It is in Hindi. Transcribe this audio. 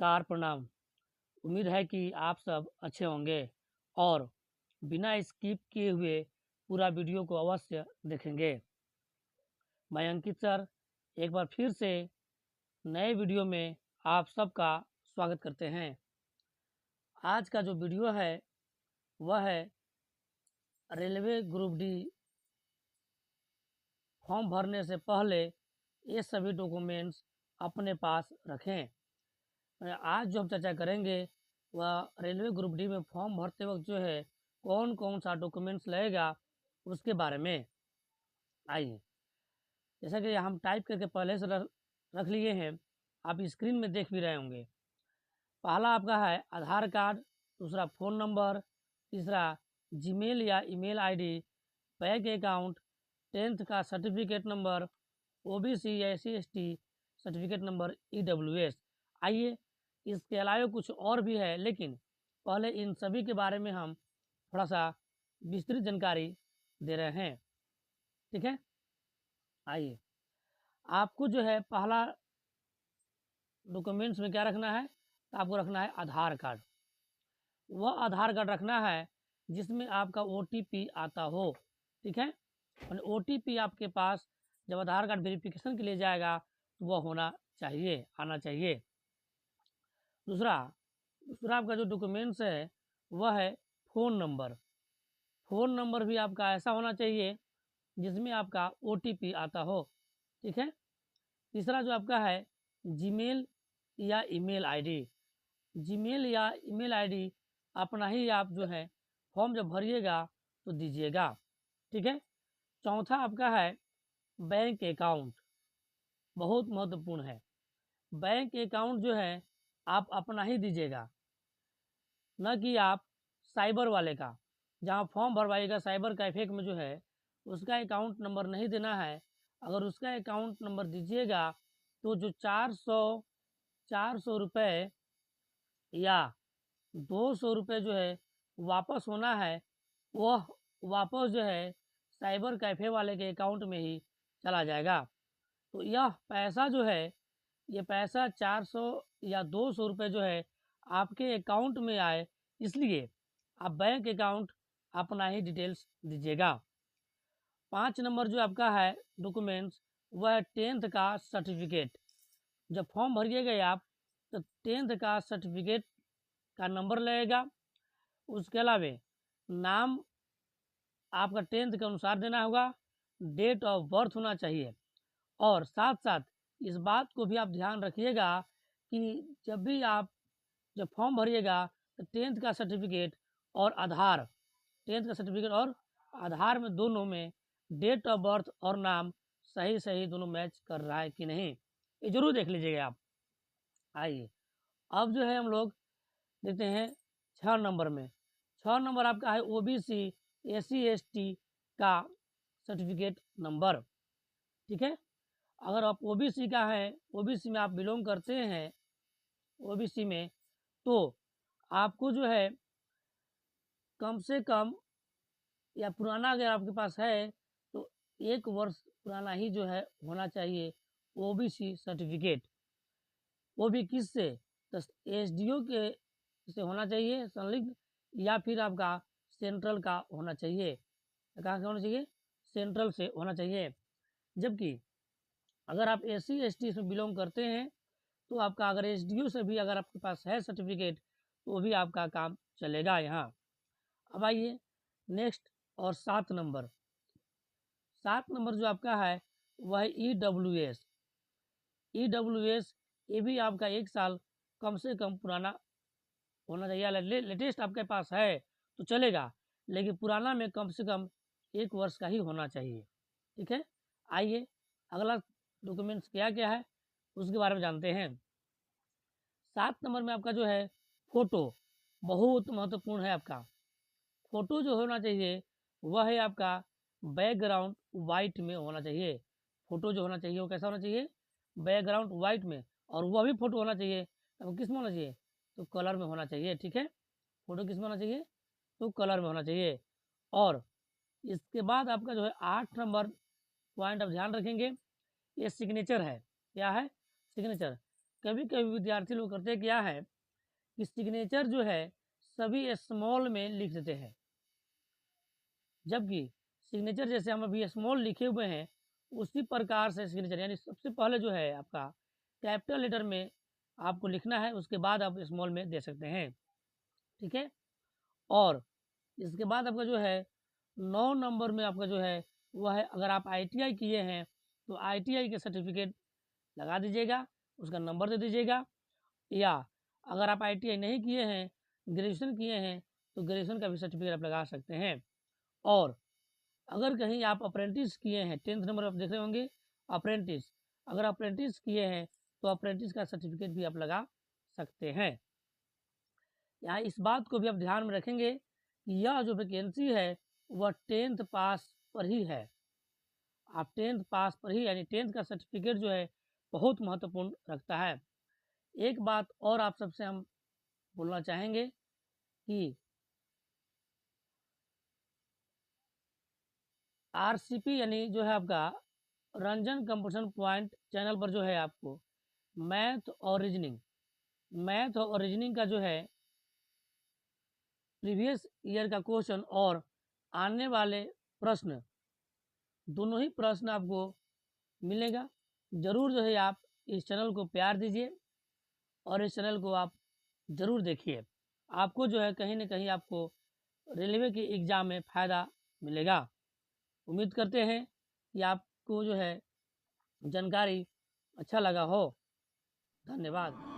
नमस्कार, प्रणाम। उम्मीद है कि आप सब अच्छे होंगे और बिना स्किप किए हुए पूरा वीडियो को अवश्य देखेंगे। मैं अंकित सर एक बार फिर से नए वीडियो में आप सबका स्वागत करते हैं। आज का जो वीडियो है वह है रेलवे ग्रुप डी फॉर्म भरने से पहले ये सभी डॉक्यूमेंट्स अपने पास रखें। आज जो हम चर्चा करेंगे वह रेलवे ग्रुप डी में फॉर्म भरते वक्त जो है कौन कौन सा डॉक्यूमेंट्स लगेगा उसके बारे में। आइए, जैसा कि हम टाइप करके पहले से रख लिए हैं, आप स्क्रीन में देख भी रहे होंगे। पहला आपका है आधार कार्ड, दूसरा फ़ोन नंबर, तीसरा जीमेल या email ID, bank account, 10th का सर्टिफिकेट नंबर, ओबीसी या SC/ST सर्टिफिकेट नंबर, EWS। आइए, इसके अलावा कुछ और भी है, लेकिन पहले इन सभी के बारे में हम थोड़ा सा विस्तृत जानकारी दे रहे हैं। ठीक है, आइए, आपको जो है पहला डॉक्यूमेंट्स में क्या रखना है, तो आपको रखना है आधार कार्ड। वह आधार कार्ड रखना है जिसमें आपका OTP आता हो। ठीक है, OTP आपके पास जब आधार कार्ड वेरिफिकेशन के लिए जाएगा तो वह होना चाहिए, आना चाहिए। दूसरा आपका जो डॉक्यूमेंट्स है वह है फ़ोन नंबर। फ़ोन नंबर भी आपका ऐसा होना चाहिए जिसमें आपका OTP आता हो। ठीक है, तीसरा जो आपका है जीमेल या ईमेल आईडी। जीमेल या ईमेल आईडी अपना ही आप जो है फॉर्म जब भरिएगा तो दीजिएगा। ठीक है, चौथा आपका है बैंक अकाउंट, बहुत महत्वपूर्ण है। बैंक अकाउंट जो है आप अपना ही दीजिएगा, न कि आप साइबर वाले का। जहाँ फॉर्म भरवाइएगा साइबर कैफे में जो है उसका अकाउंट नंबर नहीं देना है। अगर उसका अकाउंट नंबर दीजिएगा तो जो 400 रुपये या 200 रुपये जो है वापस होना है, वह वापस जो है साइबर कैफ़े वाले के अकाउंट में ही चला जाएगा। तो यह पैसा जो है, ये पैसा 400 या 200 रुपये जो है आपके अकाउंट में आए, इसलिए आप बैंक अकाउंट अपना ही डिटेल्स दीजिएगा। 5 नंबर जो आपका है डॉक्यूमेंट्स वह 10th का सर्टिफिकेट। जब फॉर्म भरिएगा आप तो 10th का सर्टिफिकेट का नंबर लगेगा। उसके अलावा नाम आपका 10th के अनुसार देना होगा, डेट ऑफ बर्थ होना चाहिए। और साथ साथ इस बात को भी आप ध्यान रखिएगा कि जब फॉर्म भरिएगा तो 10th का सर्टिफिकेट और आधार, 10th का सर्टिफिकेट और आधार में दोनों में डेट ऑफ बर्थ और नाम सही दोनों मैच कर रहा है कि नहीं, ये जरूर देख लीजिएगा आप। आइए, अब जो है हम लोग देखते हैं 6 नंबर में। 6 नंबर आपका है OBC SC/ST का सर्टिफिकेट नंबर। ठीक है, अगर आप OBC का है, OBC में आप बिलोंग करते हैं, OBC में, तो आपको जो है कम से कम या पुराना अगर आपके पास है तो 1 वर्ष पुराना ही जो है होना चाहिए OBC सर्टिफिकेट। वो भी किससे, तो SDO के से होना चाहिए संलिग्न, या फिर आपका सेंट्रल का होना चाहिए। कहाँ से होना चाहिए, सेंट्रल से होना चाहिए। जबकि अगर आप SC/ST से बिलोंग करते हैं तो आपका अगर SDO से भी अगर आपके पास है सर्टिफिकेट तो भी आपका काम चलेगा यहाँ। अब आइए नेक्स्ट और 7 नंबर। 7 नंबर जो आपका है वह है EWS। EWS ये भी आपका 1 साल कम से कम पुराना होना चाहिए। लेटेस्ट आपके पास है तो चलेगा, लेकिन पुराना में कम से कम 1 वर्ष का ही होना चाहिए। ठीक है, आइए अगला डॉक्यूमेंट्स क्या क्या है उसके बारे में जानते हैं। 7 नंबर में आपका जो है फ़ोटो बहुत महत्वपूर्ण है। आपका फ़ोटो जो होना चाहिए वह है आपका बैकग्राउंड वाइट में होना चाहिए। फ़ोटो जो होना चाहिए वो कैसा होना चाहिए, बैकग्राउंड वाइट में। और वह भी फ़ोटो होना चाहिए तो किस में होना चाहिए, तो कलर में होना चाहिए। ठीक है, फ़ोटो किस में होना चाहिए, तो कलर में होना चाहिए। और इसके बाद आपका जो है 8 नंबर पॉइंट आप ध्यान रखेंगे, ये सिग्नेचर है। क्या है, सिग्नेचर। कभी कभी विद्यार्थी लोग करते क्या है कि सिग्नेचर जो है सभी स्मॉल में लिख देते हैं, जबकि सिग्नेचर जैसे हम अभी स्मॉल लिखे हुए हैं उसी प्रकार से सिग्नेचर, यानी सबसे पहले जो है आपका कैपिटल लेटर में आपको लिखना है, उसके बाद आप स्मॉल में दे सकते हैं। ठीक है, और इसके बाद आपका जो है 9 नंबर में आपका जो है वह है, अगर आप ITI किए हैं तो ITI के सर्टिफिकेट लगा दीजिएगा, उसका नंबर दे दीजिएगा, या अगर आप ITI नहीं किए हैं, ग्रेजुएशन किए हैं, तो ग्रेजुएशन का भी सर्टिफिकेट आप लगा सकते हैं। और अगर कहीं आप अप्रेंटिस किए हैं, 10th नंबर आप देख रहे होंगे अप्रेंटिस, अगर अप्रेंटिस किए हैं तो अप्रेंटिस का सर्टिफिकेट भी आप लगा सकते हैं। यहाँ इस बात को भी आप ध्यान में रखेंगे कि यह जो वैकेंसी है वह 10th पास पर ही है। आप 10th पास पर ही, यानी 10th का सर्टिफिकेट जो है बहुत महत्वपूर्ण रखता है। एक बात और आप सबसे हम बोलना चाहेंगे कि RCP यानी जो है आपका रंजन कंपटीशन पॉइंट चैनल पर जो है आपको मैथ और रीजनिंग का जो है प्रीवियस ईयर का क्वेश्चन और आने वाले प्रश्न, दोनों ही प्रश्न आपको मिलेगा। ज़रूर जो है आप इस चैनल को प्यार दीजिए और इस चैनल को आप ज़रूर देखिए, आपको जो है कहीं ना कहीं आपको रेलवे के एग्ज़ाम में फ़ायदा मिलेगा। उम्मीद करते हैं कि आपको जो है जानकारी अच्छा लगा हो। धन्यवाद।